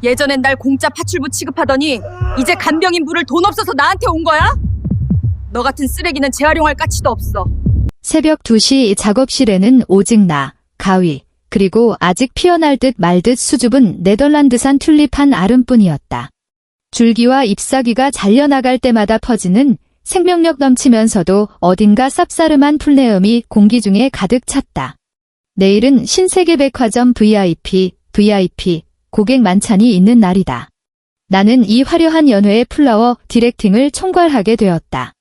예전엔 날 공짜 파출부 취급하더니 이제 간병인 부를 돈 없어서 나한테 온 거야? 너 같은 쓰레기는 재활용할 가치도 없어. 새벽 2시 작업실에는 오직 나, 가위, 그리고 아직 피어날 듯 말 듯 수줍은 네덜란드산 튤립 한 알음뿐이었다. 줄기와 잎사귀가 잘려나갈 때마다 퍼지는 생명력 넘치면서도 어딘가 쌉싸름한 풀내음이 공기 중에 가득 찼다. 내일은 신세계백화점 VIP 고객 만찬이 있는 날이다. 나는 이 화려한 연회의 플라워 디렉팅을 총괄하게 되었다.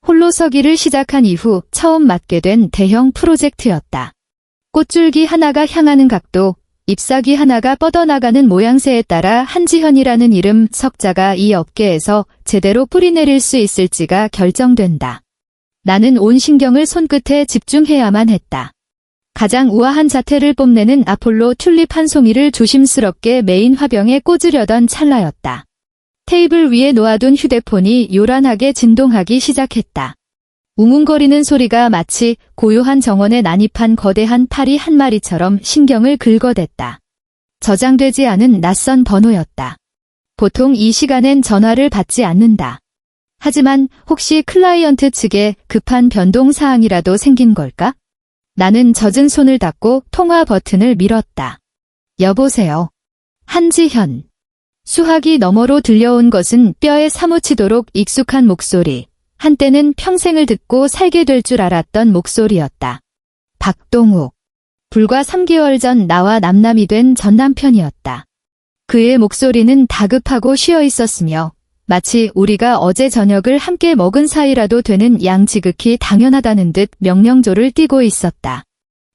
홀로 서기를 시작한 이후 처음 맡게 된 대형 프로젝트였다. 꽃줄기 하나가 향하는 각도, 잎사귀 하나가 뻗어나가는 모양새에 따라 한지현이라는 이름 석자가 이 업계에서 제대로 뿌리내릴 수 있을지가 결정된다. 나는 온 신경을 손끝에 집중해야만 했다. 가장 우아한 자태를 뽐내는 아폴로 튤립 한 송이를 조심스럽게 메인 화병에 꽂으려던 찰나였다. 테이블 위에 놓아둔 휴대폰이 요란하게 진동하기 시작했다. 웅웅거리는 소리가 마치 고요한 정원에 난입한 거대한 파리 한 마리처럼 신경을 긁어댔다. 저장되지 않은 낯선 번호였다. 보통 이 시간엔 전화를 받지 않는다. 하지만 혹시 클라이언트 측에 급한 변동 사항이라도 생긴 걸까? 나는 젖은 손을 닫고 통화 버튼을 밀었다. 여보세요. 한지현. 수화기 너머로 들려온 것은 뼈에 사무치도록 익숙한 목소리. 한때는 평생을 듣고 살게 될 줄 알았던 목소리였다. 박동욱. 불과 3개월 전 나와 남남이 된 전남편이었다. 그의 목소리는 다급하고 쉬어 있었으며 마치 우리가 어제 저녁을 함께 먹은 사이라도 되는 양 지극히 당연하다는 듯 명령조를 띠고 있었다.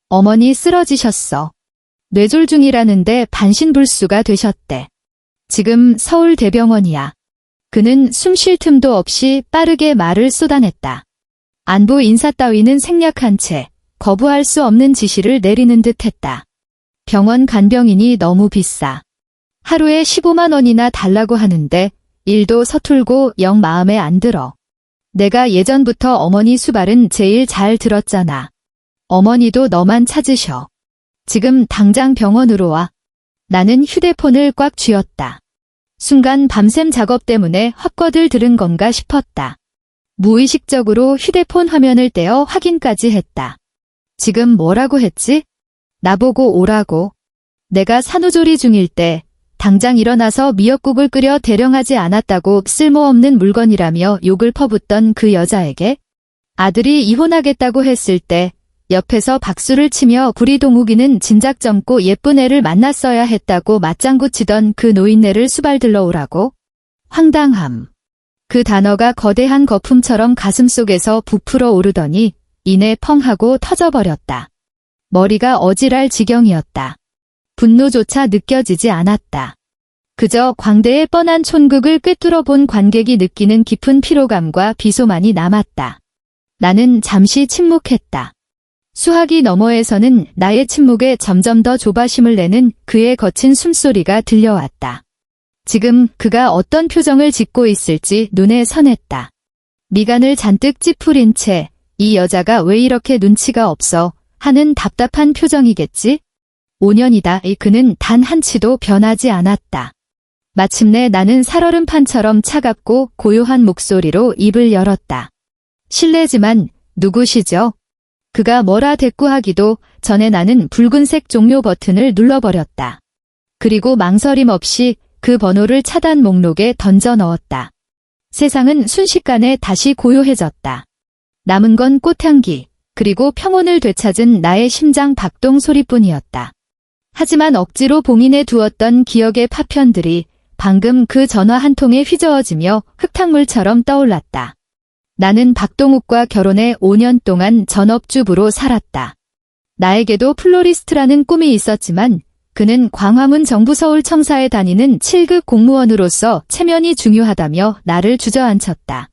어머니 쓰러지셨어. 뇌졸중이라는데 반신불수가 되셨대. 지금 서울대병원이야. 그는 숨 쉴 틈도 없이 빠르게 말을 쏟아냈다. 안부 인사 따위는 생략한 채 거부할 수 없는 지시를 내리는 듯했다. 병원 간병인이 너무 비싸. 하루에 15만 원이나 달라고 하는데 일도 서툴고 영 마음에 안 들어. 내가 예전부터 어머니 수발은 제일 잘 들었잖아. 어머니도 너만 찾으셔. 지금 당장 병원으로 와. 나는 휴대폰을 꽉 쥐었다. 순간 밤샘 작업 때문에 헛거들 들은 건가 싶었다. 무의식적으로 휴대폰 화면을 떼어 확인까지 했다. 지금 뭐라고 했지? 나보고 오라고. 내가 산후조리 중일 때 당장 일어나서 미역국을 끓여 대령하지 않았다고 쓸모없는 물건이라며 욕을 퍼붓던 그 여자에게 아들이 이혼하겠다고 했을 때 옆에서 박수를 치며 구리동욱이는 진작 젊고 예쁜 애를 만났어야 했다고 맞장구 치던 그 노인네를 수발들러 오라고? 황당함. 그 단어가 거대한 거품처럼 가슴속에서 부풀어 오르더니 이내 펑 하고 터져버렸다. 머리가 어지랄 지경이었다. 분노조차 느껴지지 않았다. 그저 광대의 뻔한 촌극을 꿰뚫어 본 관객이 느끼는 깊은 피로감과 비소만이 남았다. 나는 잠시 침묵했다. 수화기 너머에서는 나의 침묵에 점점 더 조바심을 내는 그의 거친 숨소리가 들려왔다. 지금 그가 어떤 표정을 짓고 있을지 눈에 선했다. 미간을 잔뜩 찌푸린 채 이 여자가 왜 이렇게 눈치가 없어 하는 답답한 표정이겠지? 5년이다. 그는 단 한치도 변하지 않았다. 마침내 나는 살얼음판처럼 차갑고 고요한 목소리로 입을 열었다. 실례지만 누구시죠? 그가 뭐라 대꾸하기도 전에 나는 붉은색 종료 버튼을 눌러버렸다. 그리고 망설임 없이 그 번호를 차단 목록에 던져 넣었다. 세상은 순식간에 다시 고요해졌다. 남은 건 꽃향기, 그리고 평온을 되찾은 나의 심장 박동 소리뿐이었다. 하지만 억지로 봉인해 두었던 기억의 파편들이 방금 그 전화 한 통에 휘저어지며 흙탕물처럼 떠올랐다. 나는 박동욱과 결혼해 5년 동안 전업주부로 살았다. 나에게도 플로리스트라는 꿈이 있었지만 그는 광화문 정부서울청사에 다니는 7급 공무원으로서 체면이 중요하다며 나를 주저앉혔다.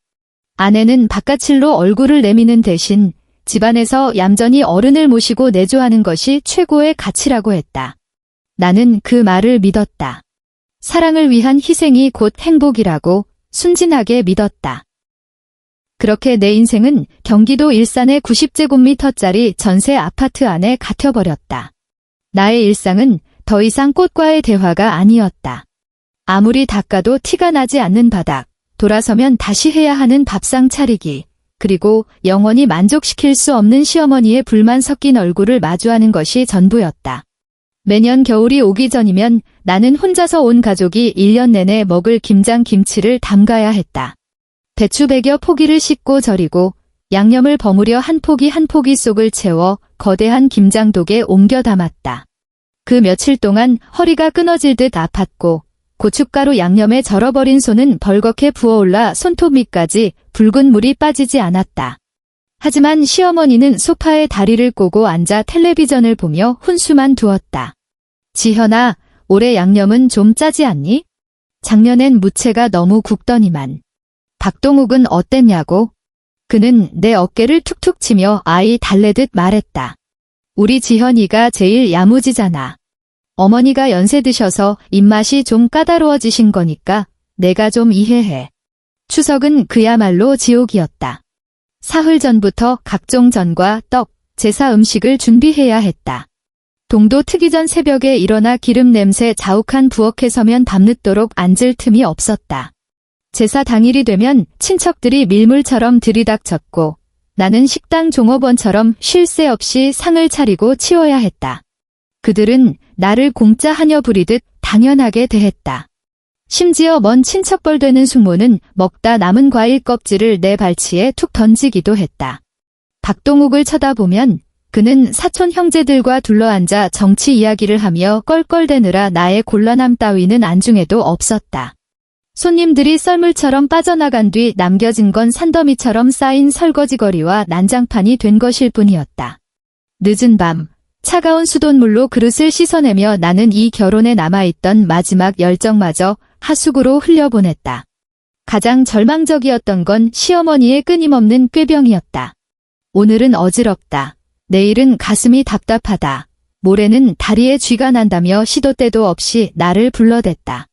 아내는 바깥일로 얼굴을 내미는 대신 집안에서 얌전히 어른을 모시고 내조하는 것이 최고의 가치라고 했다. 나는 그 말을 믿었다. 사랑을 위한 희생이 곧 행복이라고 순진하게 믿었다. 그렇게 내 인생은 경기도 일산의 90제곱미터짜리 전세 아파트 안에 갇혀버렸다. 나의 일상은 더 이상 꽃과의 대화가 아니었다. 아무리 닦아도 티가 나지 않는 바닥, 돌아서면 다시 해야 하는 밥상 차리기, 그리고 영원히 만족시킬 수 없는 시어머니의 불만 섞인 얼굴을 마주하는 것이 전부였다. 매년 겨울이 오기 전이면 나는 혼자서 온 가족이 1년 내내 먹을 김장 김치를 담가야 했다. 배추 100여 포기를 씻고 절이고 양념을 버무려 한 포기 한 포기 속을 채워 거대한 김장독에 옮겨 담았다. 그 며칠 동안 허리가 끊어질 듯 아팠고 고춧가루 양념에 절어버린 손은 벌겋게 부어올라 손톱 밑까지 붉은 물이 빠지지 않았다. 하지만 시어머니는 소파에 다리를 꼬고 앉아 텔레비전을 보며 훈수만 두었다. 지현아, 올해 양념은 좀 짜지 않니? 작년엔 무채가 너무 굵더니만. 박동욱은 어땠냐고? 그는 내 어깨를 툭툭 치며 아이 달래듯 말했다. 우리 지현이가 제일 야무지잖아. 어머니가 연세 드셔서 입맛이 좀 까다로워지신 거니까 내가 좀 이해해. 추석은 그야말로 지옥이었다. 사흘 전부터 각종 전과 떡, 제사 음식을 준비해야 했다. 동도 트기 전 새벽에 일어나 기름 냄새 자욱한 부엌에 서면 밤늦도록 앉을 틈이 없었다. 제사 당일이 되면 친척들이 밀물처럼 들이닥쳤고 나는 식당 종업원처럼 쉴 새 없이 상을 차리고 치워야 했다. 그들은 나를 공짜 하녀 부리듯 당연하게 대했다. 심지어 먼 친척벌 되는 숙모는 먹다 남은 과일 껍질을 내 발치에 툭 던지기도 했다. 박동욱을 쳐다보면 그는 사촌 형제들과 둘러앉아 정치 이야기를 하며 껄껄대느라 나의 곤란함 따위는 안중에도 없었다. 손님들이 썰물처럼 빠져나간 뒤 남겨진 건 산더미처럼 쌓인 설거지거리와 난장판이 된 것일 뿐이었다. 늦은 밤, 차가운 수돗물로 그릇을 씻어내며 나는 이 결혼에 남아있던 마지막 열정마저 하수구로 흘려보냈다. 가장 절망적이었던 건 시어머니의 끊임없는 꾀병이었다. 오늘은 어지럽다. 내일은 가슴이 답답하다. 모레는 다리에 쥐가 난다며 시도 때도 없이 나를 불러댔다.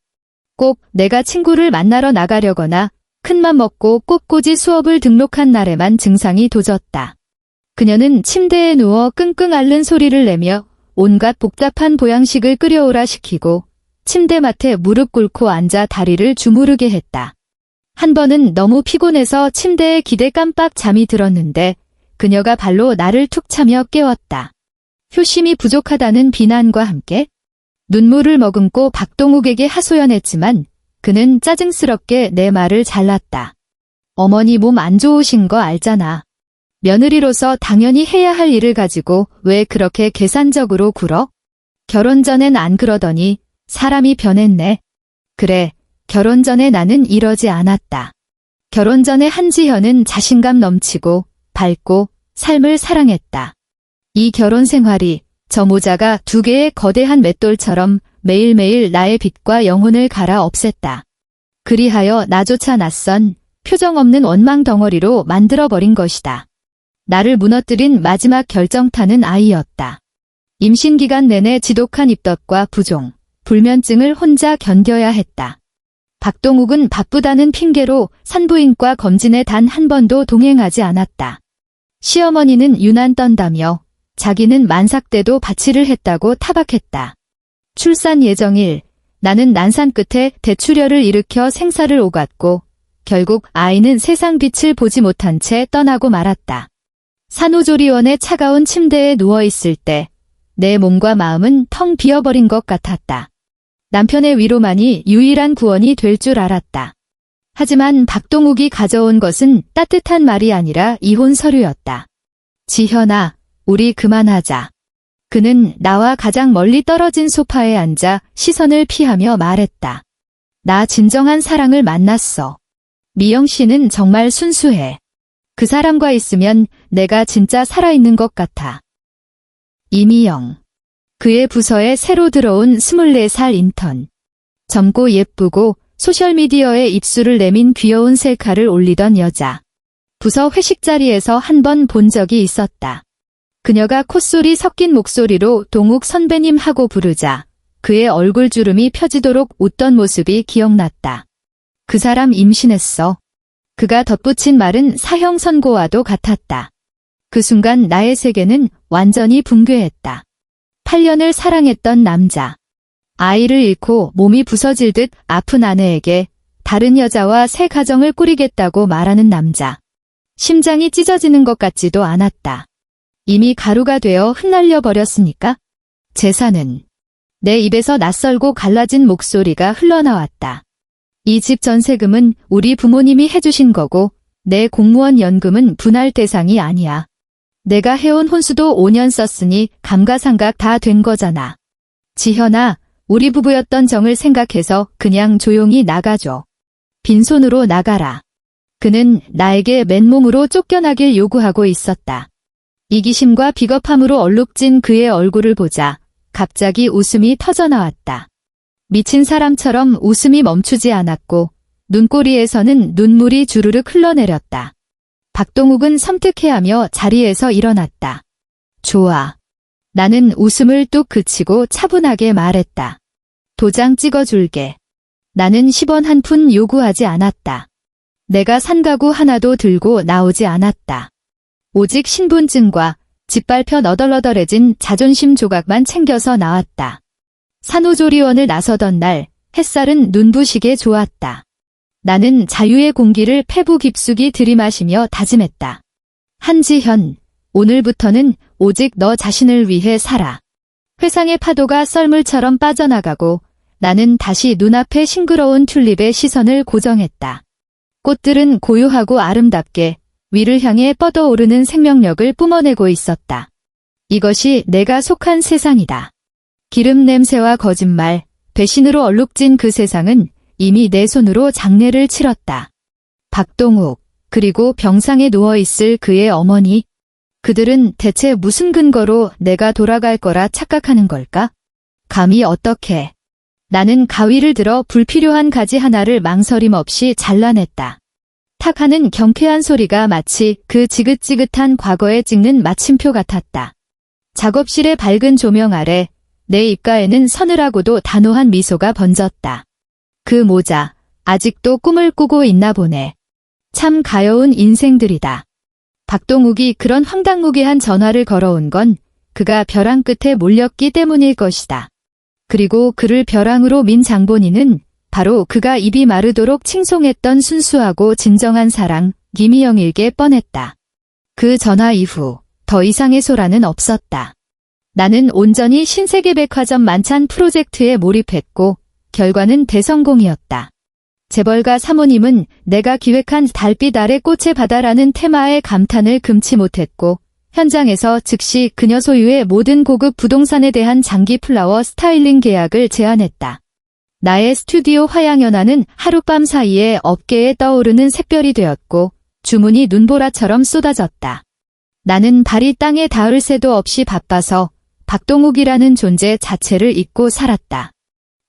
꼭 내가 친구를 만나러 나가려거나 큰맘 먹고 꽃꽂이 수업을 등록한 날에만 증상이 도졌다. 그녀는 침대에 누워 끙끙 앓는 소리를 내며 온갖 복잡한 보양식을 끓여오라 시키고 침대맡에 무릎 꿇고 앉아 다리를 주무르게 했다. 한 번은 너무 피곤해서 침대에 기대 깜빡 잠이 들었는데 그녀가 발로 나를 툭 차며 깨웠다. 효심이 부족하다는 비난과 함께 눈물을 머금고 박동욱에게 하소연했지만 그는 짜증스럽게 내 말을 잘랐다. 어머니 몸 안 좋으신 거 알잖아. 며느리로서 당연히 해야 할 일을 가지고 왜 그렇게 계산적으로 굴어? 결혼 전엔 안 그러더니 사람이 변했네. 그래, 결혼 전에 나는 이러지 않았다. 결혼 전에 한지현은 자신감 넘치고 밝고 삶을 사랑했다. 이 결혼 생활이 저 모자가 2개의 거대한 맷돌처럼 매일매일 나의 빛과 영혼을 갈아 없앴다. 그리하여 나조차 낯선 표정 없는 원망 덩어리로 만들어버린 것이다. 나를 무너뜨린 마지막 결정타는 아이였다. 임신 기간 내내 지독한 입덧과 부종, 불면증을 혼자 견뎌야 했다. 박동욱은 바쁘다는 핑계로 산부인과 검진에 단 한 번도 동행하지 않았다. 시어머니는 유난 떤다며 자기는 만삭 때도 바치를 했다고 타박했다. 출산 예정일, 나는 난산 끝에 대출혈을 일으켜 생사를 오갔고 결국 아이는 세상 빛을 보지 못한 채 떠나고 말았다. 산후조리원의 차가운 침대에 누워있을 때 내 몸과 마음은 텅 비어버린 것 같았다. 남편의 위로만이 유일한 구원이 될 줄 알았다. 하지만 박동욱이 가져온 것은 따뜻한 말이 아니라 이혼 서류였다. 지현아, 우리 그만하자. 그는 나와 가장 멀리 떨어진 소파에 앉아 시선을 피하며 말했다. 나 진정한 사랑을 만났어. 미영 씨는 정말 순수해. 그 사람과 있으면 내가 진짜 살아있는 것 같아. 이미영. 그의 부서에 새로 들어온 24살 인턴. 젊고 예쁘고 소셜미디어에 입술을 내민 귀여운 셀카를 올리던 여자. 부서 회식 자리에서 한 번 본 적이 있었다. 그녀가 콧소리 섞인 목소리로 동욱 선배님 하고 부르자 그의 얼굴 주름이 펴지도록 웃던 모습이 기억났다. 그 사람 임신했어. 그가 덧붙인 말은 사형 선고와도 같았다. 그 순간 나의 세계는 완전히 붕괴했다. 8년을 사랑했던 남자. 아이를 잃고 몸이 부서질 듯 아픈 아내에게 다른 여자와 새 가정을 꾸리겠다고 말하는 남자. 심장이 찢어지는 것 같지도 않았다. 이미 가루가 되어 흩날려 버렸으니까? 재산은? 내 입에서 낯설고 갈라진 목소리가 흘러나왔다. 이 집 전세금은 우리 부모님이 해주신 거고 내 공무원 연금은 분할 대상이 아니야. 내가 해온 혼수도 5년 썼으니 감가상각 다 된 거잖아. 지현아, 우리 부부였던 정을 생각해서 그냥 조용히 나가줘. 빈손으로 나가라. 그는 나에게 맨몸으로 쫓겨나길 요구하고 있었다. 이기심과 비겁함으로 얼룩진 그의 얼굴을 보자 갑자기 웃음이 터져나왔다. 미친 사람처럼 웃음이 멈추지 않았고 눈꼬리에서는 눈물이 주르륵 흘러내렸다. 박동욱은 섬뜩해하며 자리에서 일어났다. 좋아. 나는 웃음을 뚝 그치고 차분하게 말했다. 도장 찍어줄게. 나는 10원 한 푼 요구하지 않았다. 내가 산 가구 하나도 들고 나오지 않았다. 오직 신분증과 짓밟혀 너덜너덜해진 자존심 조각만 챙겨서 나왔다. 산후조리원을 나서던 날 햇살은 눈부시게 좋았다. 나는 자유의 공기를 폐부 깊숙이 들이마시며 다짐했다. 한지현, 오늘부터는 오직 너 자신을 위해 살아. 회상의 파도가 썰물처럼 빠져나가고 나는 다시 눈앞에 싱그러운 튤립의 시선을 고정했다. 꽃들은 고요하고 아름답게 위를 향해 뻗어오르는 생명력을 뿜어내고 있었다. 이것이 내가 속한 세상이다. 기름 냄새와 거짓말, 배신으로 얼룩진 그 세상은 이미 내 손으로 장례를 치렀다. 박동욱, 그리고 병상에 누워있을 그의 어머니. 그들은 대체 무슨 근거로 내가 돌아갈 거라 착각하는 걸까? 감히 어떻게? 나는 가위를 들어 불필요한 가지 하나를 망설임 없이 잘라냈다. 탁 하는 경쾌한 소리가 마치 그 지긋지긋한 과거에 찍는 마침표 같았다. 작업실의 밝은 조명 아래 내 입가에는 서늘하고도 단호한 미소가 번졌다. 그 모자, 아직도 꿈을 꾸고 있나 보네. 참 가여운 인생들이다. 박동욱이 그런 황당무계한 전화를 걸어온 건 그가 벼랑 끝에 몰렸기 때문일 것이다. 그리고 그를 벼랑으로 민 장본인은 바로 그가 입이 마르도록 칭송했던 순수하고 진정한 사랑, 김희영일게 뻔했다. 그 전화 이후 더 이상의 소란은 없었다. 나는 온전히 신세계백화점 만찬 프로젝트에 몰입했고 결과는 대성공이었다. 재벌가 사모님은 내가 기획한 달빛 아래 꽃의 바다라는 테마에 감탄을 금치 못했고 현장에서 즉시 그녀 소유의 모든 고급 부동산에 대한 장기 플라워 스타일링 계약을 제안했다. 나의 스튜디오 화양연화는 하룻밤 사이에 업계에 떠오르는 샛별이 되었고 주문이 눈보라처럼 쏟아졌다. 나는 발이 땅에 닿을 새도 없이 바빠서 박동욱이라는 존재 자체를 잊고 살았다.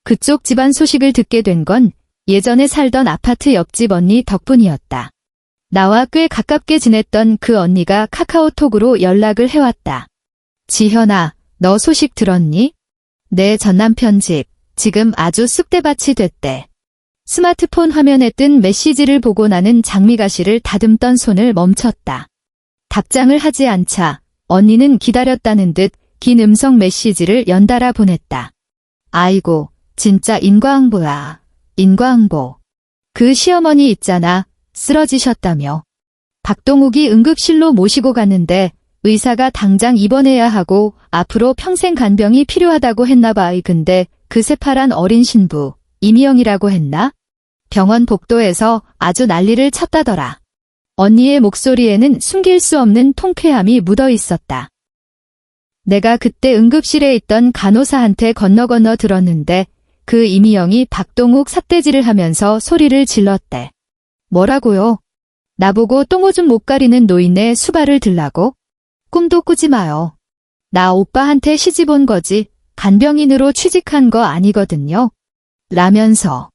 그쪽 집안 소식을 듣게 된 건 예전에 살던 아파트 옆집 언니 덕분이었다. 나와 꽤 가깝게 지냈던 그 언니가 카카오톡으로 연락을 해왔다. 지현아, 너 소식 들었니? 내 전남편 집, 지금 아주 쑥대밭이 됐대. 스마트폰 화면에 뜬 메시지를 보고 나는 장미가시를 다듬던 손을 멈췄다. 답장을 하지 않자 언니는 기다렸다는 듯 긴 음성 메시지를 연달아 보냈다. 아이고, 진짜 인과응보야. 인과응보. 그 시어머니 있잖아. 쓰러지셨다며. 박동욱이 응급실로 모시고 갔는데 의사가 당장 입원해야 하고 앞으로 평생 간병이 필요하다고 했나봐. 근데 그 새파란 어린 신부, 이미영이라고 했나? 병원 복도에서 아주 난리를 쳤다더라. 언니의 목소리에는 숨길 수 없는 통쾌함이 묻어 있었다. 내가 그때 응급실에 있던 간호사한테 건너 들었는데 그 이미영이 박동욱 삿대질을 하면서 소리를 질렀대. 뭐라고요? 나보고 똥오줌 못 가리는 노인네 수발을 들라고? 꿈도 꾸지 마요. 나 오빠한테 시집 온 거지 간병인으로 취직한 거 아니거든요. 라면서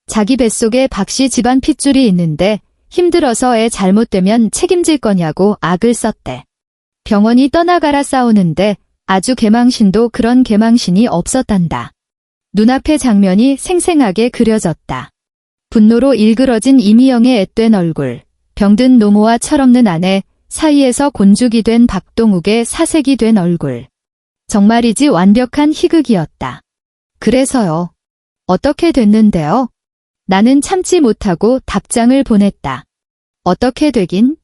자기 뱃속에 박씨 집안 핏줄이 있는데 힘들어서 애 잘못되면 책임질 거냐고 악을 썼대. 병원이 떠나가라 싸우는데 아주 개망신도 그런 개망신이 없었단다. 눈앞의 장면이 생생하게 그려졌다. 분노로 일그러진 이미영의 앳된 얼굴, 병든 노모와 철없는 아내, 사이에서 곤죽이 된 박동욱의 사색이 된 얼굴. 정말이지 완벽한 희극이었다. 그래서요. 어떻게 됐는데요? 나는 참지 못하고 답장을 보냈다. 어떻게 되긴?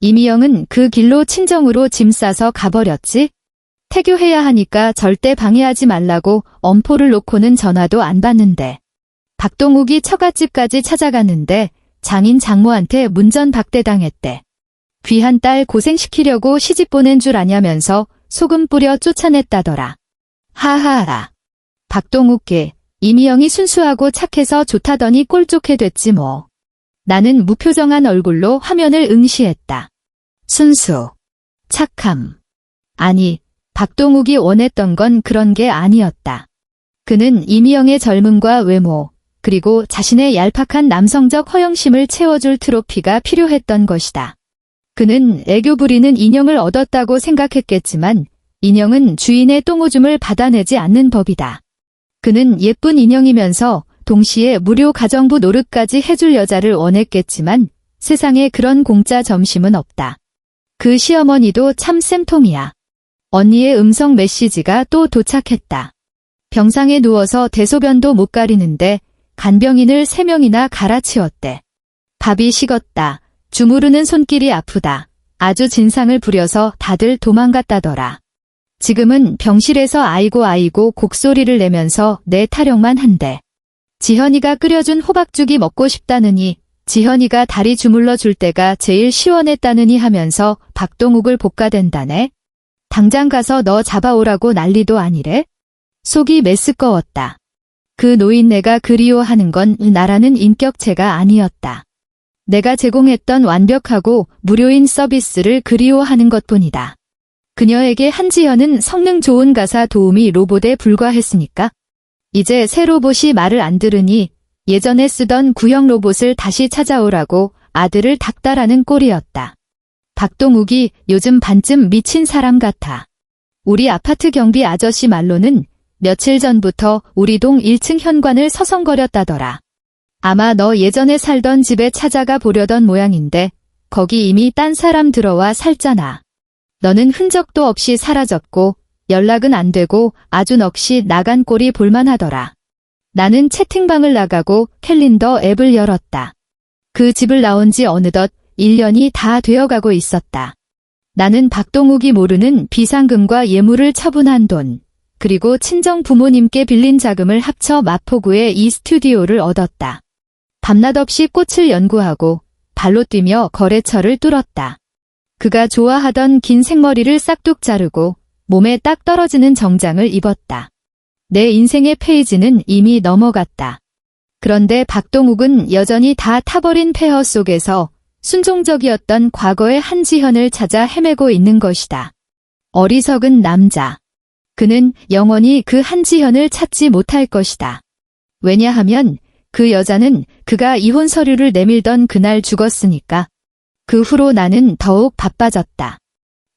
이미영은 그 길로 친정으로 짐 싸서 가버렸지? 태교해야 하니까 절대 방해하지 말라고 엄포를 놓고는 전화도 안 받는데. 박동욱이 처갓집까지 찾아갔는데 장인 장모한테 문전박대당했대. 귀한 딸 고생시키려고 시집 보낸 줄 아냐면서 소금 뿌려 쫓아냈다더라. 하하하. 박동욱께 이미영이 순수하고 착해서 좋다더니 꼴 좋게 됐지 뭐. 나는 무표정한 얼굴로 화면을 응시했다. 순수. 착함. 아니, 박동욱이 원했던 건 그런 게 아니었다. 그는 이미영의 젊음과 외모, 그리고 자신의 얄팍한 남성적 허영심을 채워줄 트로피가 필요했던 것이다. 그는 애교 부리는 인형을 얻었다고 생각했겠지만 인형은 주인의 똥오줌을 받아내지 않는 법이다. 그는 예쁜 인형이면서 동시에 무료 가정부 노릇까지 해줄 여자를 원했겠지만 세상에 그런 공짜 점심은 없다. 그 시어머니도 참 쌤통이야. 언니의 음성 메시지가 또 도착했다. 병상에 누워서 대소변도 못 가리는데 간병인을 3명이나 갈아치웠대. 밥이 식었다. 주무르는 손길이 아프다. 아주 진상을 부려서 다들 도망갔다더라. 지금은 병실에서 아이고 곡소리를 내면서 내 타령만 한대. 지현이가 끓여준 호박죽이 먹고 싶다느니 지현이가 다리 주물러 줄 때가 제일 시원했다느니 하면서 박동욱을 볶아댄다네. 당장 가서 너 잡아오라고 난리도 아니래? 속이 메스꺼웠다. 그 노인네가 그리워하는 건 나라는 인격체가 아니었다. 내가 제공했던 완벽하고 무료인 서비스를 그리워하는 것뿐이다. 그녀에게 한지현은 성능 좋은 가사 도우미 로봇에 불과했으니까. 이제 새 로봇이 말을 안 들으니 예전에 쓰던 구형 로봇을 다시 찾아오라고 아들을 닥달하는 꼴이었다. 박동욱이 요즘 반쯤 미친 사람 같아. 우리 아파트 경비 아저씨 말로는 며칠 전부터 우리 동 1층 현관을 서성거렸다더라. 아마 너 예전에 살던 집에 찾아가 보려던 모양인데 거기 이미 딴 사람 들어와 살잖아. 너는 흔적도 없이 사라졌고 연락은 안 되고 아주 넋이 나간 꼴이 볼만하더라. 나는 채팅방을 나가고 캘린더 앱을 열었다. 그 집을 나온 지 어느덧 1년이 다 되어가고 있었다. 나는 박동욱이 모르는 비상금과 예물을 처분한 돈, 그리고 친정 부모님께 빌린 자금을 합쳐 마포구에 이 스튜디오를 얻었다. 밤낮 없이 꽃을 연구하고 발로 뛰며 거래처를 뚫었다. 그가 좋아하던 긴 생머리를 싹둑 자르고 몸에 딱 떨어지는 정장을 입었다. 내 인생의 페이지는 이미 넘어갔다. 그런데 박동욱은 여전히 다 타버린 폐허 속에서 순종적이었던 과거의 한지현을 찾아 헤매고 있는 것이다. 어리석은 남자. 그는 영원히 그 한지현을 찾지 못할 것이다. 왜냐하면 그 여자는 그가 이혼 서류를 내밀던 그날 죽었으니까. 그 후로 나는 더욱 바빠졌다.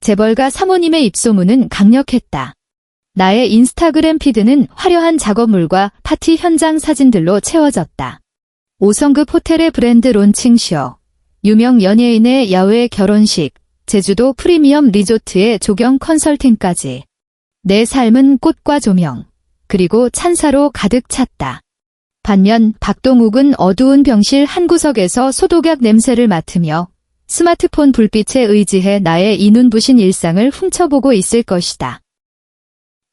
재벌가 사모님의 입소문은 강력했다. 나의 인스타그램 피드는 화려한 작업물과 파티 현장 사진들로 채워졌다. 5성급 호텔의 브랜드 론칭쇼, 유명 연예인의 야외 결혼식, 제주도 프리미엄 리조트의 조경 컨설팅까지. 내 삶은 꽃과 조명, 그리고 찬사로 가득 찼다. 반면 박동욱은 어두운 병실 한 구석에서 소독약 냄새를 맡으며 스마트폰 불빛에 의지해 나의 이눈부신 일상을 훔쳐보고 있을 것이다.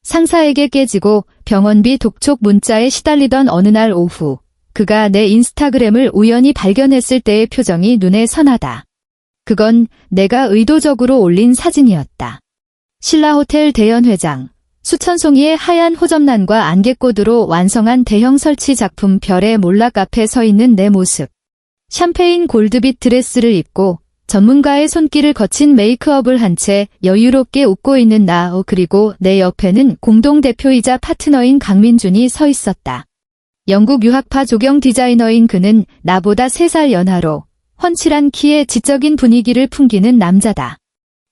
상사에게 깨지고 병원비 독촉 문자에 시달리던 어느 날 오후, 그가 내 인스타그램을 우연히 발견했을 때의 표정이 눈에 선하다. 그건 내가 의도적으로 올린 사진이었다. 신라호텔 대연회장, 수천 송이의 하얀 호접란과 안개꽃으로 완성한 대형 설치 작품 별의 몰락 앞에 서 있는 내 모습. 샴페인 골드빛 드레스를 입고 전문가의 손길을 거친 메이크업을 한 채 여유롭게 웃고 있는 나, 그리고 내 옆에는 공동대표이자 파트너인 강민준이 서 있었다. 영국 유학파 조경 디자이너인 그는 나보다 3살 연하로 훤칠한 키에 지적인 분위기를 풍기는 남자다.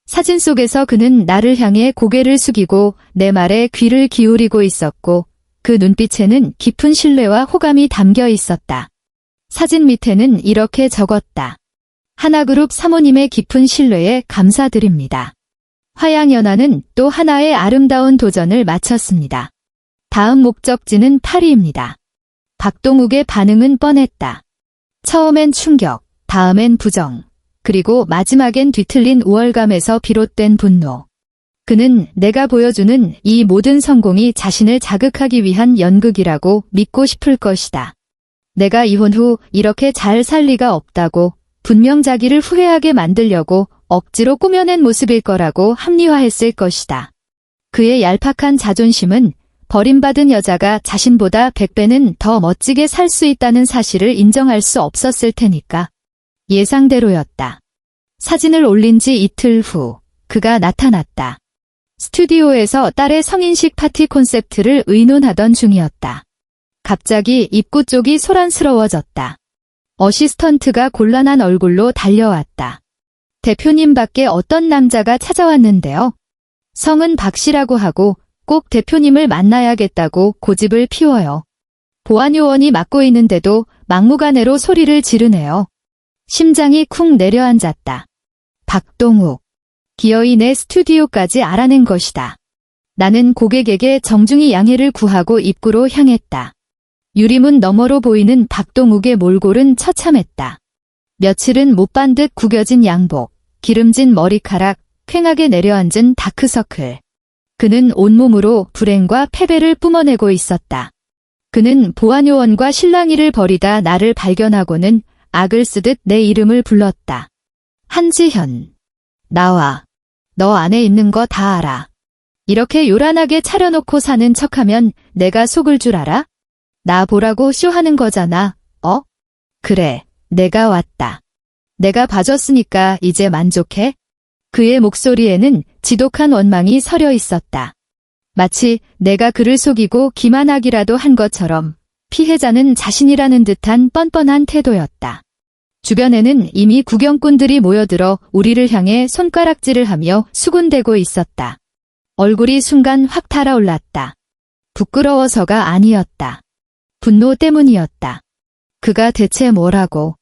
사진 속에서 그는 나를 향해 고개를 숙이고 내 말에 귀를 기울이고 있었고 그 눈빛에는 깊은 신뢰와 호감이 담겨 있었다. 사진 밑에는 이렇게 적었다. 하나그룹 사모님의 깊은 신뢰에 감사드립니다. 화양연화는 또 하나의 아름다운 도전을 마쳤습니다. 다음 목적지는 파리입니다. 박동욱의 반응은 뻔했다. 처음엔 충격, 다음엔 부정, 그리고 마지막엔 뒤틀린 우월감에서 비롯된 분노. 그는 내가 보여주는 이 모든 성공이 자신을 자극하기 위한 연극이라고 믿고 싶을 것이다. 내가 이혼 후 이렇게 잘 살 리가 없다고, 분명 자기를 후회하게 만들려고 억지로 꾸며낸 모습일 거라고 합리화했을 것이다. 그의 얄팍한 자존심은 버림받은 여자가 자신보다 100배는 더 멋지게 살 수 있다는 사실을 인정할 수 없었을 테니까. 예상대로였다. 사진을 올린 지 이틀 후 그가 나타났다. 스튜디오에서 딸의 성인식 파티 콘셉트를 의논하던 중이었다. 갑자기 입구 쪽이 소란스러워졌다. 어시스턴트가 곤란한 얼굴로 달려왔다. 대표님 밖에 어떤 남자가 찾아왔는데요. 성은 박씨라고 하고 꼭 대표님을 만나야겠다고 고집을 피워요. 보안요원이 맡고 있는데도 막무가내로 소리를 지르네요. 심장이 쿵 내려앉았다. 박동욱. 기어이 내 스튜디오까지 알아낸 것이다. 나는 고객에게 정중히 양해를 구하고 입구로 향했다. 유리문 너머로 보이는 박동욱의 몰골은 처참했다. 며칠은 못 반 듯 구겨진 양복, 기름진 머리카락, 쾌하게 내려앉은 다크서클. 그는 온몸으로 불행과 패배를 뿜어내고 있었다. 그는 보안요원과 실랑이를 벌이다 나를 발견하고는 악을 쓰듯 내 이름을 불렀다. 한지현. 나와. 너 안에 있는 거 다 알아. 이렇게 요란하게 차려놓고 사는 척하면 내가 속을 줄 알아? 나 보라고 쇼하는 거잖아. 그래, 내가 왔다. 내가 봐줬으니까 이제 만족해? 그의 목소리에는 지독한 원망이 서려 있었다. 마치 내가 그를 속이고 기만하기라도 한 것처럼 피해자는 자신이라는 듯한 뻔뻔한 태도였다. 주변에는 이미 구경꾼들이 모여들어 우리를 향해 손가락질을 하며 수군대고 있었다. 얼굴이 순간 확 달아올랐다. 부끄러워서가 아니었다. 분노 때문이었다. 그가 대체 뭐라고,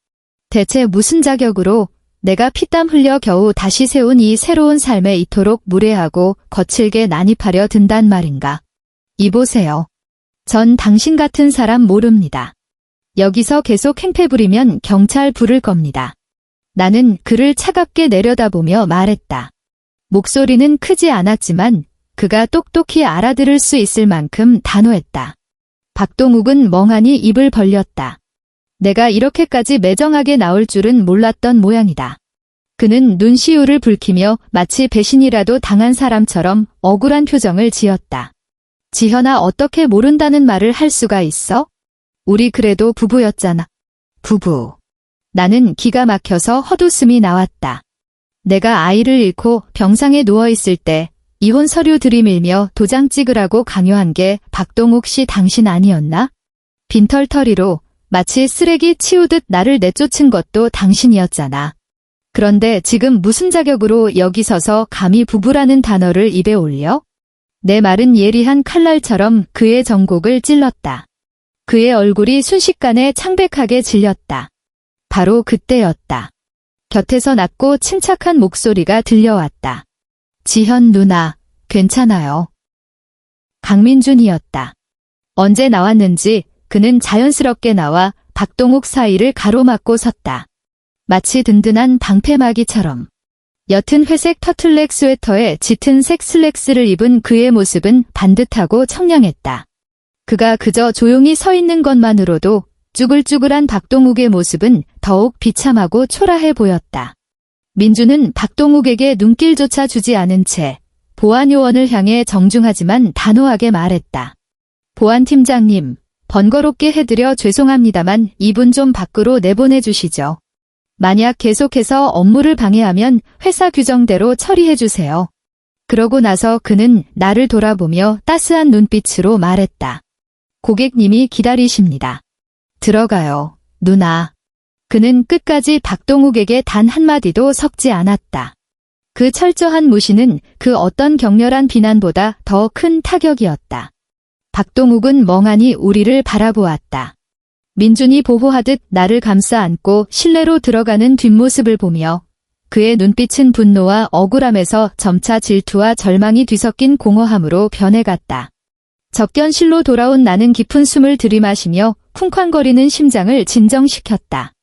대체 무슨 자격으로 내가 피땀 흘려 겨우 다시 세운 이 새로운 삶에 이토록 무례하고 거칠게 난입하려 든단 말인가. 이보세요. 전 당신 같은 사람 모릅니다. 여기서 계속 행패 부리면 경찰 부를 겁니다. 나는 그를 차갑게 내려다보며 말했다. 목소리는 크지 않았지만 그가 똑똑히 알아들을 수 있을 만큼 단호했다. 박동욱은 멍하니 입을 벌렸다. 내가 이렇게까지 매정하게 나올 줄은 몰랐던 모양이다. 그는 눈시울을 붉히며 마치 배신이라도 당한 사람처럼 억울한 표정을 지었다. 지현아, 어떻게 모른다는 말을 할 수가 있어? 우리 그래도 부부였잖아. 부부. 나는 기가 막혀서 헛웃음이 나왔다. 내가 아이를 잃고 병상에 누워있을 때 이혼 서류 들이밀며 도장 찍으라고 강요한 게 박동욱 씨 당신 아니었나? 빈털터리로 마치 쓰레기 치우듯 나를 내쫓은 것도 당신이었잖아. 그런데 지금 무슨 자격으로 여기 서서 감히 부부라는 단어를 입에 올려? 내 말은 예리한 칼날처럼 그의 정곡을 찔렀다. 그의 얼굴이 순식간에 창백하게 질렸다. 바로 그때였다. 곁에서 낮고 침착한 목소리가 들려왔다. 지현 누나, 괜찮아요. 강민준이었다. 언제 나왔는지 그는 자연스럽게 나와 박동욱 사이를 가로막고 섰다. 마치 든든한 방패막이처럼. 옅은 회색 터틀넥 스웨터에 짙은 색 슬랙스를 입은 그의 모습은 반듯하고 청량했다. 그가 그저 조용히 서 있는 것만으로도 쭈글쭈글한 박동욱의 모습은 더욱 비참하고 초라해 보였다. 민주는 박동욱에게 눈길조차 주지 않은 채 보안요원을 향해 정중하지만 단호하게 말했다. 보안팀장님, 번거롭게 해드려 죄송합니다만 이분 좀 밖으로 내보내주시죠. 만약 계속해서 업무를 방해하면 회사 규정대로 처리해주세요. 그러고 나서 그는 나를 돌아보며 따스한 눈빛으로 말했다. 고객님이 기다리십니다. 들어가요, 누나. 그는 끝까지 박동욱에게 단 한마디도 섞지 않았다. 그 철저한 무시는 그 어떤 격렬한 비난보다 더 큰 타격이었다. 박동욱은 멍하니 우리를 바라보았다. 민준이 보호하듯 나를 감싸 안고 실내로 들어가는 뒷모습을 보며 그의 눈빛은 분노와 억울함에서 점차 질투와 절망이 뒤섞인 공허함으로 변해갔다. 접견실로 돌아온 나는 깊은 숨을 들이마시며 쿵쾅거리는 심장을 진정시켰다.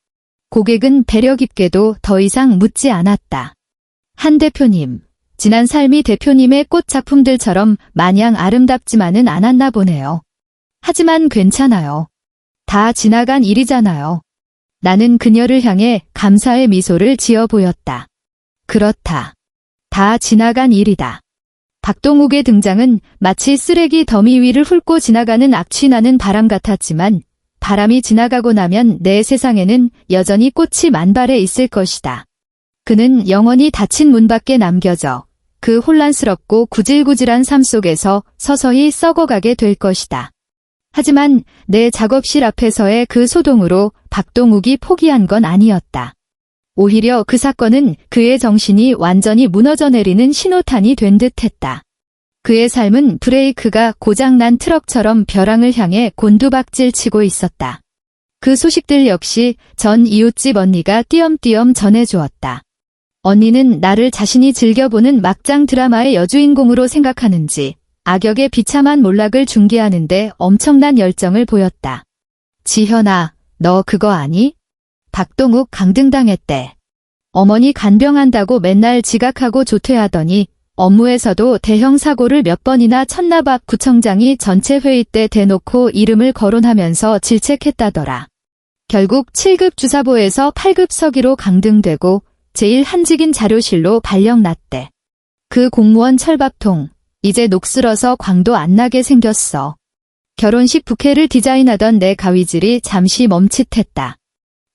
고객은 배려 깊게도 더 이상 묻지 않았다. 한 대표님, 지난 삶이 대표님의 꽃 작품들처럼 마냥 아름답지만은 않았나 보네요. 하지만 괜찮아요. 다 지나간 일이잖아요. 나는 그녀를 향해 감사의 미소를 지어 보였다. 그렇다. 다 지나간 일이다. 박동욱의 등장은 마치 쓰레기 더미 위를 훑고 지나가는 악취나는 바람 같았지만 바람이 지나가고 나면 내 세상에는 여전히 꽃이 만발해 있을 것이다. 그는 영원히 닫힌 문 밖에 남겨져 그 혼란스럽고 구질구질한 삶 속에서 서서히 썩어가게 될 것이다. 하지만 내 작업실 앞에서의 그 소동으로 박동욱이 포기한 건 아니었다. 오히려 그 사건은 그의 정신이 완전히 무너져 내리는 신호탄이 된 듯했다. 그의 삶은 브레이크가 고장난 트럭처럼 벼랑을 향해 곤두박질 치고 있었다. 그 소식들 역시 전 이웃집 언니가 띄엄띄엄 전해주었다. 언니는 나를 자신이 즐겨보는 막장 드라마의 여주인공으로 생각하는지 악역의 비참한 몰락을 중계하는데 엄청난 열정을 보였다. 지현아, 너 그거 아니? 박동욱 강등당했대. 어머니 간병한다고 맨날 지각하고 조퇴하더니 업무에서도 대형 사고를 몇 번이나 쳤나 봐. 구청장이 전체 회의 때 대놓고 이름을 거론하면서 질책했다더라. 결국 7급 주사보에서 8급 서기로 강등되고 제일 한직인 자료실로 발령났대. 그 공무원 철밥통 이제 녹슬어서 광도 안 나게 생겼어. 결혼식 부케를 디자인하던 내 가위질이 잠시 멈칫했다.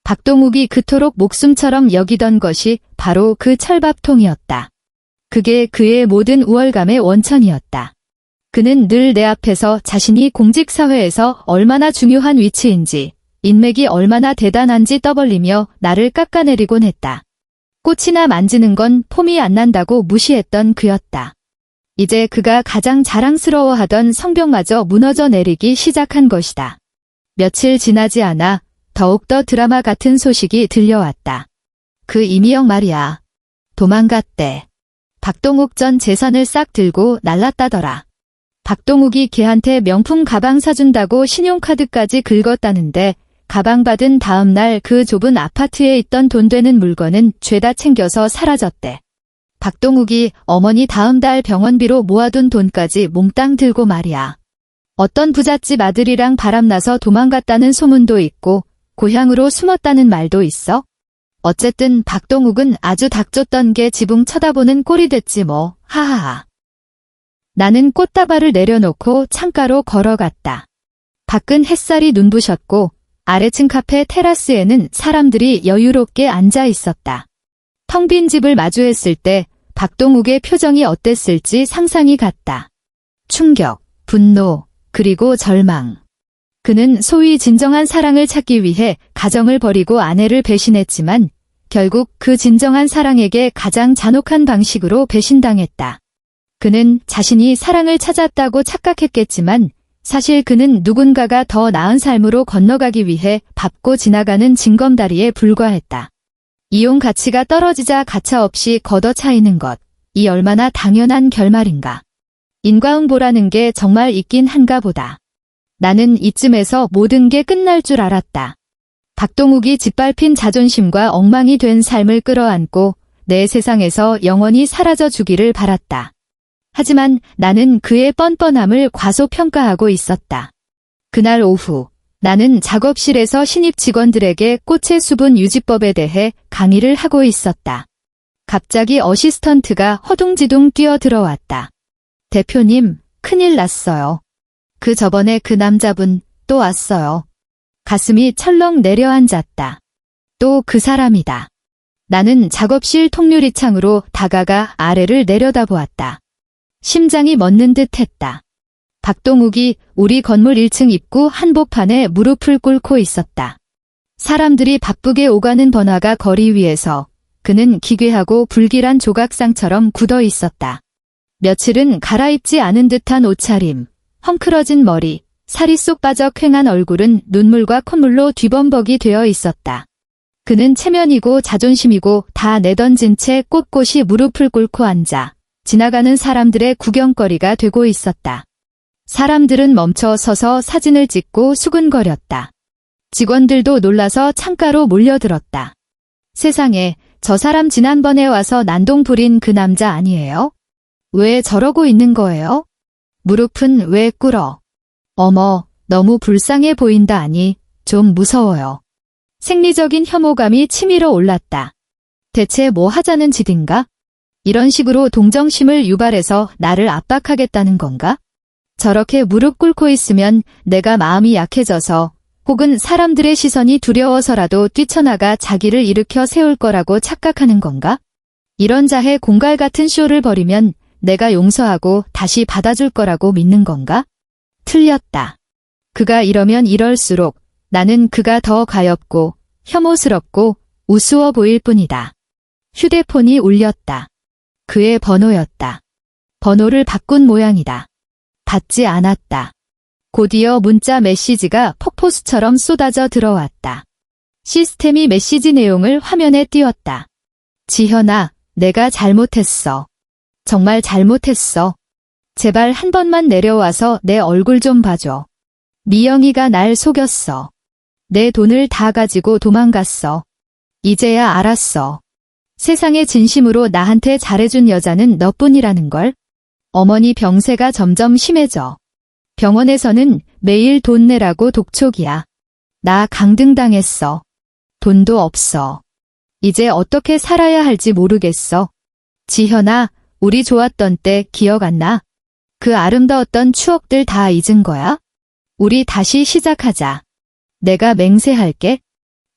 박동욱이 그토록 목숨처럼 여기던 것이 바로 그 철밥통이었다. 그게 그의 모든 우월감의 원천이었다. 그는 늘 내 앞에서 자신이 공직사회에서 얼마나 중요한 위치인지, 인맥이 얼마나 대단한지 떠벌리며 나를 깎아내리곤 했다. 꽃이나 만지는 건 폼이 안 난다고 무시했던 그였다. 이제 그가 가장 자랑스러워하던 성벽마저 무너져 내리기 시작한 것이다. 며칠 지나지 않아 더욱더 드라마 같은 소식이 들려왔다. 그 이미영 말이야. 도망갔대. 박동욱 전 재산을 싹 들고 날랐다더라. 박동욱이 걔한테 명품 가방 사준다고 신용카드까지 긁었다는데 가방 받은 다음 날 그 좁은 아파트에 있던 돈 되는 물건은 죄다 챙겨서 사라졌대. 박동욱이 어머니 다음 달 병원비로 모아둔 돈까지 몽땅 들고 말이야. 어떤 부잣집 아들이랑 바람나서 도망갔다는 소문도 있고 고향으로 숨었다는 말도 있어. 어쨌든 박동욱은 아주 닥쳤던 게 지붕 쳐다보는 꼴이 됐지 뭐. 하하하. 나는 꽃다발을 내려놓고 창가로 걸어갔다. 밖은 햇살이 눈부셨고 아래층 카페 테라스에는 사람들이 여유롭게 앉아 있었다. 텅 빈 집을 마주했을 때 박동욱의 표정이 어땠을지 상상이 갔다. 충격, 분노, 그리고 절망. 그는 소위 진정한 사랑을 찾기 위해 가정을 버리고 아내를 배신했지만 결국 그 진정한 사랑에게 가장 잔혹한 방식으로 배신당했다. 그는 자신이 사랑을 찾았다고 착각했겠지만 사실 그는 누군가가 더 나은 삶으로 건너가기 위해 밟고 지나가는 징검다리에 불과했다. 이용 가치가 떨어지자 가차없이 걷어차이는 것, 이 얼마나 당연한 결말인가. 인과응보라는 게 정말 있긴 한가 보다. 나는 이쯤에서 모든 게 끝날 줄 알았다. 박동욱이 짓밟힌 자존심과 엉망이 된 삶을 끌어안고 내 세상에서 영원히 사라져 주기를 바랐다. 하지만 나는 그의 뻔뻔함을 과소평가하고 있었다. 그날 오후, 나는 작업실에서 신입 직원들에게 꽃의 수분 유지법에 대해 강의를 하고 있었다. 갑자기 어시스턴트가 허둥지둥 뛰어들어왔다. 대표님, 큰일 났어요. 그 저번에 그 남자분 또 왔어요. 가슴이 철렁 내려앉았다. 또 그 사람이다. 나는 작업실 통유리창으로 다가가 아래를 내려다보았다. 심장이 멎는 듯 했다. 박동욱이 우리 건물 1층 입구 한복판에 무릎을 꿇고 있었다. 사람들이 바쁘게 오가는 번화가 거리 위에서 그는 기괴하고 불길한 조각상처럼 굳어 있었다. 며칠은 갈아입지 않은 듯한 옷차림, 헝클어진 머리, 살이 쏙 빠져 퀭한 얼굴은 눈물과 콧물로 뒤범벅이 되어 있었다. 그는 체면이고 자존심이고 다 내던진 채 꼿꼿이 무릎을 꿇고 앉아 지나가는 사람들의 구경거리가 되고 있었다. 사람들은 멈춰 서서 사진을 찍고 수근거렸다. 직원들도 놀라서 창가로 몰려들었다. 세상에, 저 사람 지난번에 와서 난동 부린 그 남자 아니에요? 왜 저러고 있는 거예요? 무릎은 왜 꿇어? 어머, 너무 불쌍해 보인다 하니 좀 무서워요. 생리적인 혐오감이 치밀어 올랐다. 대체 뭐 하자는 짓인가? 이런 식으로 동정심을 유발해서 나를 압박하겠다는 건가? 저렇게 무릎 꿇고 있으면 내가 마음이 약해져서 혹은 사람들의 시선이 두려워서라도 뛰쳐나가 자기를 일으켜 세울 거라고 착각하는 건가? 이런 자해 공갈 같은 쇼를 벌이면 내가 용서하고 다시 받아줄 거라고 믿는 건가? 틀렸다. 그가 이러면 이럴수록 나는 그가 더 가엾고 혐오스럽고 우스워 보일 뿐이다. 휴대폰이 울렸다. 그의 번호였다. 번호를 바꾼 모양이다. 받지 않았다. 곧이어 문자 메시지가 폭포수처럼 쏟아져 들어왔다. 시스템이 메시지 내용을 화면에 띄웠다. 지현아, 내가 잘못했어. 정말 잘못했어. 제발 한 번만 내려와서 내 얼굴 좀 봐줘. 미영이가 날 속였어. 내 돈을 다 가지고 도망갔어. 이제야 알았어. 세상에 진심으로 나한테 잘해준 여자는 너뿐이라는 걸. 어머니 병세가 점점 심해져. 병원에서는 매일 돈 내라고 독촉이야. 나 강등당했어. 돈도 없어. 이제 어떻게 살아야 할지 모르겠어. 지현아, 우리 좋았던 때 기억 안 나? 그 아름다웠던 추억들 다 잊은 거야? 우리 다시 시작하자. 내가 맹세할게.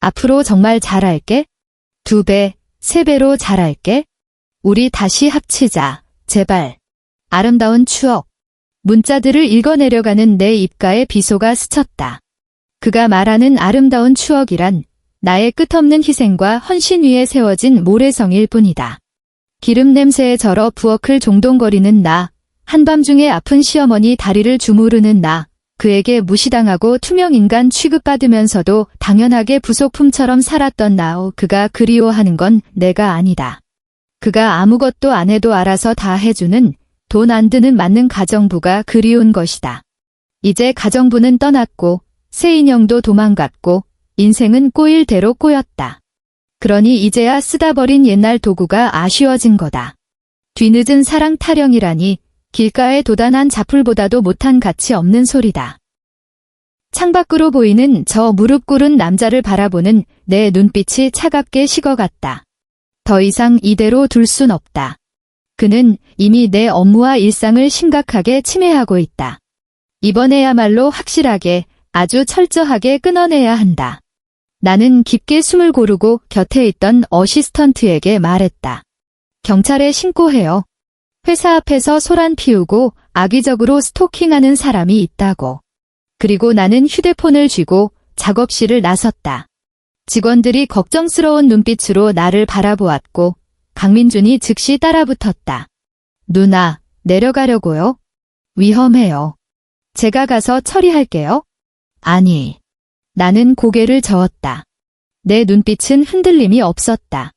앞으로 정말 잘할게. 2배, 3배로 잘할게. 우리 다시 합치자. 제발. 아름다운 추억. 문자들을 읽어내려가는 내 입가에 비소가 스쳤다. 그가 말하는 아름다운 추억이란 나의 끝없는 희생과 헌신 위에 세워진 모래성일 뿐이다. 기름 냄새에 절어 부엌을 종동거리는 나, 한밤중에 아픈 시어머니 다리를 주무르는 나, 그에게 무시당하고 투명인간 취급받으면서도 당연하게 부속품처럼 살았던 나, 그가 그리워하는 건 내가 아니다. 그가 아무것도 안 해도 알아서 다 해주는 돈 안 드는 맞는 가정부가 그리운 것이다. 이제 가정부는 떠났고 새 인형도 도망갔고 인생은 꼬일 대로 꼬였다. 그러니 이제야 쓰다 버린 옛날 도구가 아쉬워진 거다. 뒤늦은 사랑 타령이라니 길가에 도단한 자풀보다도 못한 가치 없는 소리다. 창밖으로 보이는 저 무릎 꿇은 남자를 바라보는 내 눈빛이 차갑게 식어갔다. 더 이상 이대로 둘 순 없다. 그는 이미 내 업무와 일상을 심각하게 침해하고 있다. 이번에야말로 확실하게 아주 철저하게 끊어내야 한다. 나는 깊게 숨을 고르고 곁에 있던 어시스턴트에게 말했다. 경찰에 신고해요. 회사 앞에서 소란 피우고 악의적으로 스토킹하는 사람이 있다고. 그리고 나는 휴대폰을 쥐고 작업실을 나섰다. 직원들이 걱정스러운 눈빛으로 나를 바라보았고 강민준이 즉시 따라붙었다. 누나, 내려가려고요? 위험해요. 제가 가서 처리할게요. 아니. 나는 고개를 저었다. 내 눈빛은 흔들림이 없었다.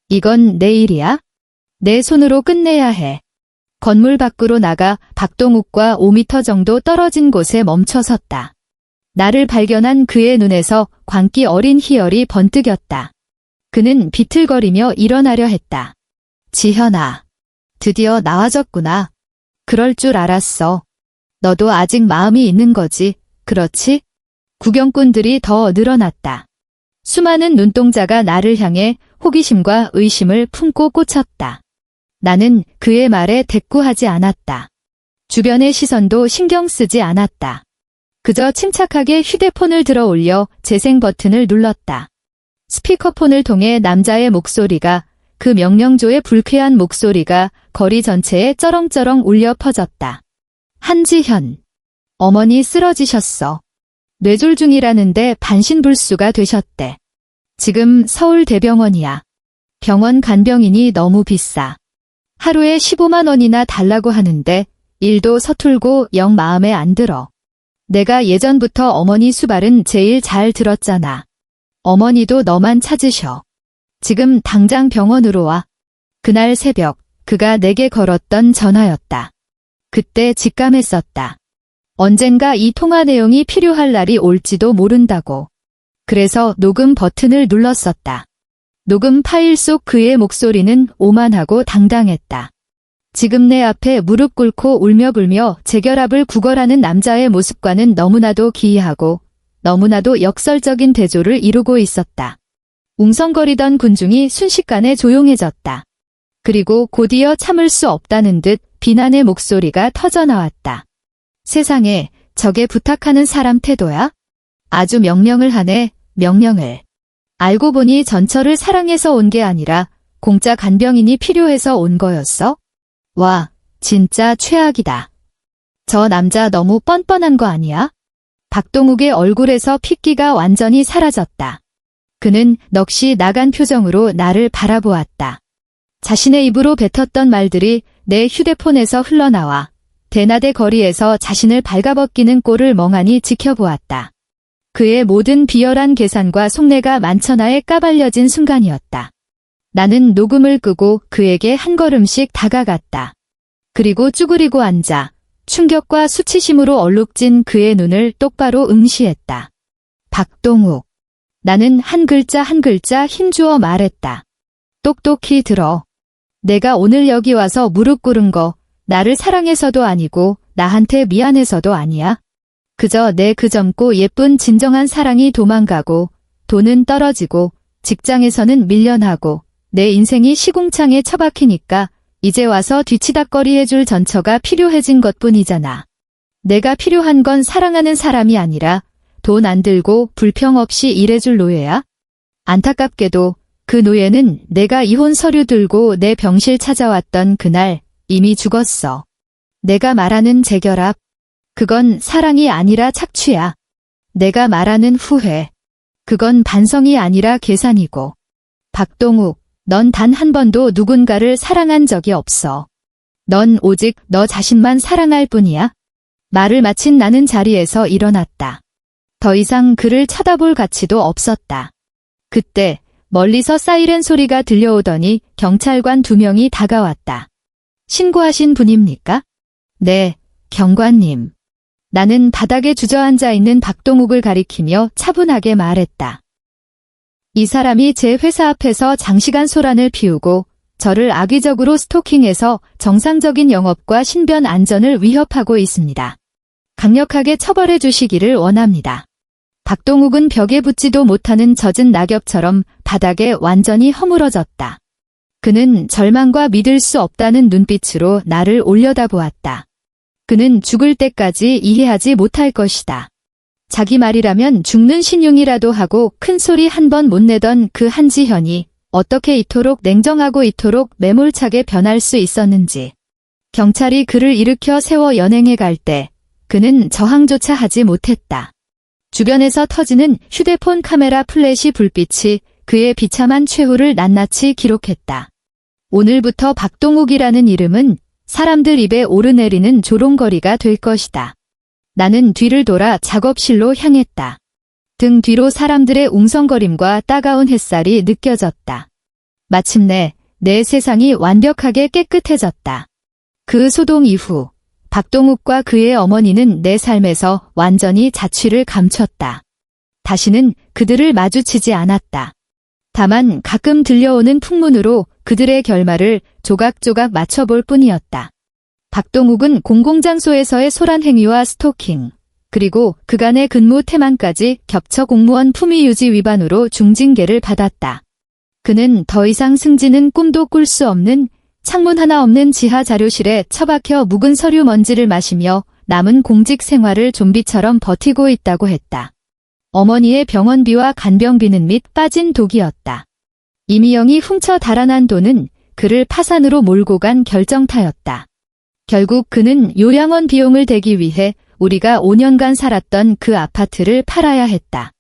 이건 내 일이야? 내 손으로 끝내야 해. 건물 밖으로 나가 박동욱과 5m 정도 떨어진 곳에 멈춰 섰다. 나를 발견한 그의 눈에서 광기 어린 희열이 번뜩였다. 그는 비틀거리며 일어나려 했다. 지현아, 드디어 나와졌구나. 그럴 줄 알았어. 너도 아직 마음이 있는 거지, 그렇지? 구경꾼들이 더 늘어났다. 수많은 눈동자가 나를 향해 호기심과 의심을 품고 꽂혔다. 나는 그의 말에 대꾸하지 않았다. 주변의 시선도 신경 쓰지 않았다. 그저 침착하게 휴대폰을 들어 올려 재생 버튼을 눌렀다. 스피커폰을 통해 남자의 목소리가, 그 명령조의 불쾌한 목소리가 거리 전체에 쩌렁쩌렁 울려 퍼졌다. 한지현. 어머니 쓰러지셨어. 뇌졸중이라는데 반신불수가 되셨대. 지금 서울대병원이야. 병원 간병인이 너무 비싸. 하루에 15만 원이나 달라고 하는데 일도 서툴고 영 마음에 안 들어. 내가 예전부터 어머니 수발은 제일 잘 들었잖아. 어머니도 너만 찾으셔. 지금 당장 병원으로 와. 그날 새벽 그가 내게 걸었던 전화였다. 그때 직감했었다. 언젠가 이 통화 내용이 필요할 날이 올지도 모른다고. 그래서 녹음 버튼을 눌렀었다. 녹음 파일 속 그의 목소리는 오만하고 당당했다. 지금 내 앞에 무릎 꿇고 울며 재결합을 구걸하는 남자의 모습과는 너무나도 기이하고 너무나도 역설적인 대조를 이루고 있었다. 웅성거리던 군중이 순식간에 조용해졌다. 그리고 곧이어 참을 수 없다는 듯 비난의 목소리가 터져나왔다. 세상에, 저게 부탁하는 사람 태도야? 아주 명령을 하네, 명령을. 알고 보니 전철을 사랑해서 온 게 아니라 공짜 간병인이 필요해서 온 거였어? 와, 진짜 최악이다. 저 남자 너무 뻔뻔한 거 아니야? 박동욱의 얼굴에서 핏기가 완전히 사라졌다. 그는 넋이 나간 표정으로 나를 바라보았다. 자신의 입으로 뱉었던 말들이 내 휴대폰에서 흘러나와 대나대 거리에서 자신을 발가벗기는 꼴을 멍하니 지켜보았다. 그의 모든 비열한 계산과 속내가 만천하에 까발려진 순간이었다. 나는 녹음을 끄고 그에게 한 걸음씩 다가갔다. 그리고 쭈그리고 앉아 충격과 수치심으로 얼룩진 그의 눈을 똑바로 응시했다. 박동욱. 나는 한 글자 한 글자 힘주어 말했다. 똑똑히 들어. 내가 오늘 여기 와서 무릎 꿇은 거 나를 사랑해서도 아니고 나한테 미안해서도 아니야. 그저 내 그 젊고 예쁜 진정한 사랑이 도망가고 돈은 떨어지고 직장에서는 밀려나고 내 인생이 시궁창에 처박히니까 이제 와서 뒤치다꺼리 해줄 전처가 필요해진 것뿐이잖아. 내가 필요한 건 사랑하는 사람이 아니라 돈 안 들고 불평 없이 일해줄 노예야? 안타깝게도 그 노예는 내가 이혼 서류 들고 내 병실 찾아왔던 그날 이미 죽었어. 내가 말하는 재결합, 그건 사랑이 아니라 착취야. 내가 말하는 후회, 그건 반성이 아니라 계산이고. 박동욱, 넌 단 한 번도 누군가를 사랑한 적이 없어. 넌 오직 너 자신만 사랑할 뿐이야. 말을 마친 나는 자리에서 일어났다. 더 이상 그를 쳐다볼 가치도 없었다. 그때 멀리서 사이렌 소리가 들려오더니 경찰관 2명이 다가왔다. 신고하신 분입니까? 네, 경관님. 나는 바닥에 주저앉아 있는 박동욱을 가리키며 차분하게 말했다. 이 사람이 제 회사 앞에서 장시간 소란을 피우고 저를 악의적으로 스토킹해서 정상적인 영업과 신변 안전을 위협하고 있습니다. 강력하게 처벌해 주시기를 원합니다. 박동욱은 벽에 붙지도 못하는 젖은 낙엽처럼 바닥에 완전히 허물어졌다. 그는 절망과 믿을 수 없다는 눈빛으로 나를 올려다보았다. 그는 죽을 때까지 이해하지 못할 것이다. 자기 말이라면 죽는 신용이라도 하고 큰 소리 한 번 못 내던 그 한지현이 어떻게 이토록 냉정하고 이토록 매몰차게 변할 수 있었는지. 경찰이 그를 일으켜 세워 연행해 갈 때 그는 저항조차 하지 못했다. 주변에서 터지는 휴대폰 카메라 플래시 불빛이 그의 비참한 최후를 낱낱이 기록했다. 오늘부터 박동욱이라는 이름은 사람들 입에 오르내리는 조롱거리가 될 것이다. 나는 뒤를 돌아 작업실로 향했다. 등 뒤로 사람들의 웅성거림과 따가운 햇살이 느껴졌다. 마침내 내 세상이 완벽하게 깨끗해졌다. 그 소동 이후 박동욱과 그의 어머니는 내 삶에서 완전히 자취를 감췄다. 다시는 그들을 마주치지 않았다. 다만 가끔 들려오는 풍문으로 그들의 결말을 조각조각 맞춰볼 뿐이었다. 박동욱은 공공장소에서의 소란 행위와 스토킹, 그리고 그간의 근무 태만까지 겹쳐 공무원 품위유지 위반으로 중징계를 받았다. 그는 더 이상 승진은 꿈도 꿀 수 없는 창문 하나 없는 지하 자료실에 처박혀 묵은 서류 먼지를 마시며 남은 공직 생활을 좀비처럼 버티고 있다고 했다. 어머니의 병원비와 간병비는 및 빠진 독이었다. 이미영이 훔쳐 달아난 돈은 그를 파산으로 몰고 간 결정타였다. 결국 그는 요양원 비용을 대기 위해 우리가 5년간 살았던 그 아파트를 팔아야 했다.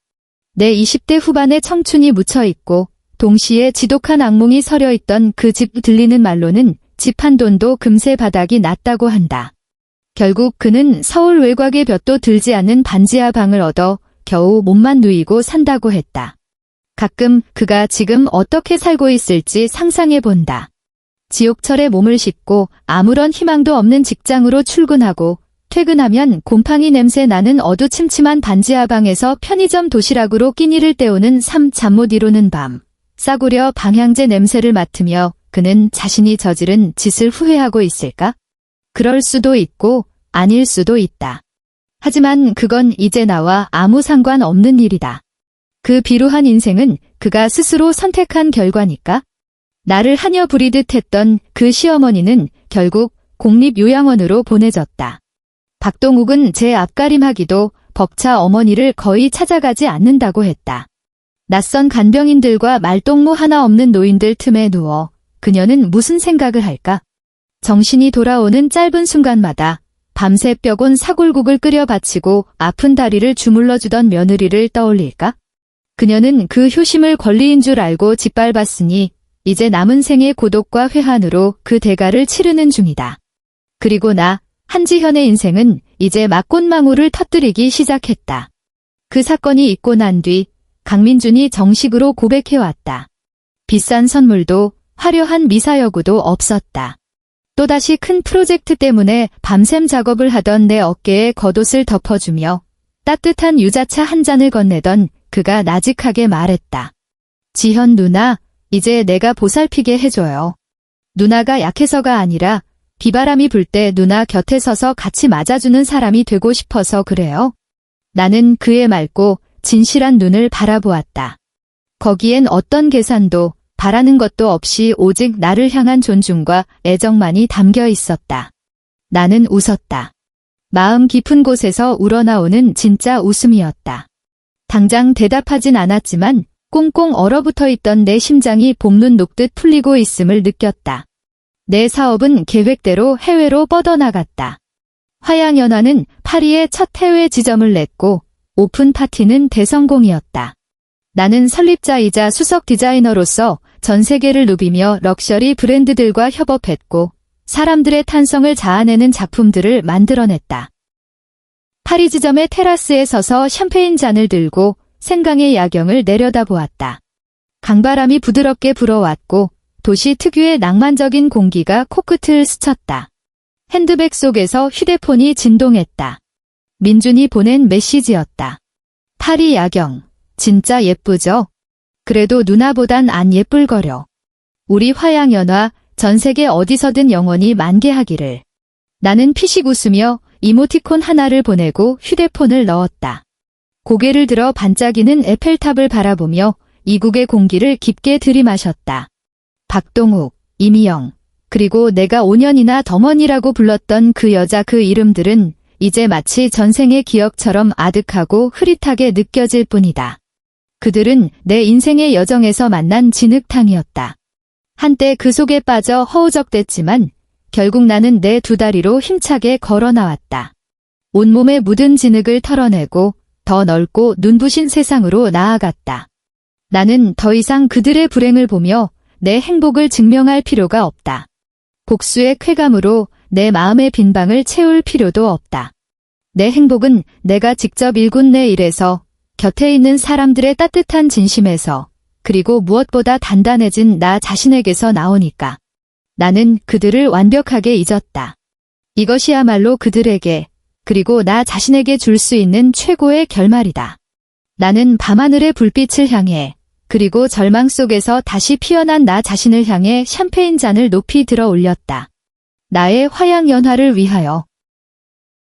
내 20대 후반의 청춘이 묻혀있고 동시에 지독한 악몽이 서려있던 그 집 들리는 말로는 집 한 돈도 금세 바닥이 났다고 한다. 결국 그는 서울 외곽의 볕도 들지 않는 반지하 방을 얻어 겨우 몸만 누이고 산다고 했다. 가끔 그가 지금 어떻게 살고 있을지 상상해 본다. 지옥철에 몸을 싣고 아무런 희망도 없는 직장으로 출근하고 퇴근하면 곰팡이 냄새 나는 어두침침한 반지하방에서 편의점 도시락으로 끼니를 때우는 잠 못 이루는 밤. 싸구려 방향제 냄새를 맡으며 그는 자신이 저지른 짓을 후회하고 있을까? 그럴 수도 있고 아닐 수도 있다. 하지만 그건 이제 나와 아무 상관없는 일이다. 그 비루한 인생은 그가 스스로 선택한 결과니까? 나를 하녀 부리듯 했던 그 시어머니는 결국 공립요양원으로 보내졌다. 박동욱은 제 앞가림하기도 벅차 어머니를 거의 찾아가지 않는다고 했다. 낯선 간병인들과 말동무 하나 없는 노인들 틈에 누워 그녀는 무슨 생각을 할까? 정신이 돌아오는 짧은 순간마다 밤새 뼈곤 사골국을 끓여 바치고 아픈 다리를 주물러주던 며느리를 떠올릴까? 그녀는 그 효심을 권리인 줄 알고 짓밟았으니 이제 남은 생의 고독과 회한으로 그 대가를 치르는 중이다. 그리고 나, 한지현의 인생은 이제 막 꽃망울을 터뜨리기 시작했다. 그 사건이 있고 난 뒤 강민준이 정식으로 고백해왔다. 비싼 선물도 화려한 미사여구도 없었다. 또다시 큰 프로젝트 때문에 밤샘 작업을 하던 내 어깨에 겉옷을 덮어주며 따뜻한 유자차 한 잔을 건네던 그가 나직하게 말했다. 지현 누나, 이제 내가 보살피게 해줘요. 누나가 약해서가 아니라 비바람이 불 때 누나 곁에 서서 같이 맞아주는 사람이 되고 싶어서 그래요. 나는 그의 맑고 진실한 눈을 바라보았다. 거기엔 어떤 계산도 바라는 것도 없이 오직 나를 향한 존중과 애정만이 담겨 있었다. 나는 웃었다. 마음 깊은 곳에서 우러나오는 진짜 웃음이었다. 당장 대답하진 않았지만 꽁꽁 얼어붙어 있던 내 심장이 봄눈 녹듯 풀리고 있음을 느꼈다. 내 사업은 계획대로 해외로 뻗어나갔다. 화양연화는 파리에 첫 해외 지점을 냈고 오픈 파티는 대성공이었다. 나는 설립자이자 수석 디자이너로서 전 세계를 누비며 럭셔리 브랜드들과 협업했고 사람들의 탄성을 자아내는 작품들을 만들어냈다. 파리 지점의 테라스에 서서 샴페인 잔을 들고 생강의 야경을 내려다보았다. 강바람이 부드럽게 불어왔고 도시 특유의 낭만적인 공기가 코끝을 스쳤다. 핸드백 속에서 휴대폰이 진동했다. 민준이 보낸 메시지였다. 파리 야경, 진짜 예쁘죠? 그래도 누나보단 안 예쁠거려. 우리 화양연화 전 세계 어디서든 영원히 만개하기를. 나는 피식 웃으며 이모티콘 하나를 보내고 휴대폰을 넣었다. 고개를 들어 반짝이는 에펠탑을 바라보며 이국의 공기를 깊게 들이마셨다. 박동욱, 이미영, 그리고 내가 5년이나 덤원이라고 불렀던 그 여자 그 이름들은 이제 마치 전생의 기억처럼 아득하고 흐릿하게 느껴질 뿐이다. 그들은 내 인생의 여정에서 만난 진흙탕이었다. 한때 그 속에 빠져 허우적댔지만 결국 나는 내 두 다리로 힘차게 걸어 나왔다. 온몸에 묻은 진흙을 털어내고 더 넓고 눈부신 세상으로 나아갔다. 나는 더 이상 그들의 불행을 보며 내 행복을 증명할 필요가 없다. 복수의 쾌감으로 내 마음의 빈방을 채울 필요도 없다. 내 행복은 내가 직접 일군 내 일에서 곁에 있는 사람들의 따뜻한 진심에서 그리고 무엇보다 단단해진 나 자신에게서 나오니까. 나는 그들을 완벽하게 잊었다. 이것이야말로 그들에게 그리고 나 자신에게 줄 수 있는 최고의 결말이다. 나는 밤하늘의 불빛을 향해 그리고 절망 속에서 다시 피어난 나 자신을 향해 샴페인 잔을 높이 들어 올렸다. 나의 화양연화를 위하여.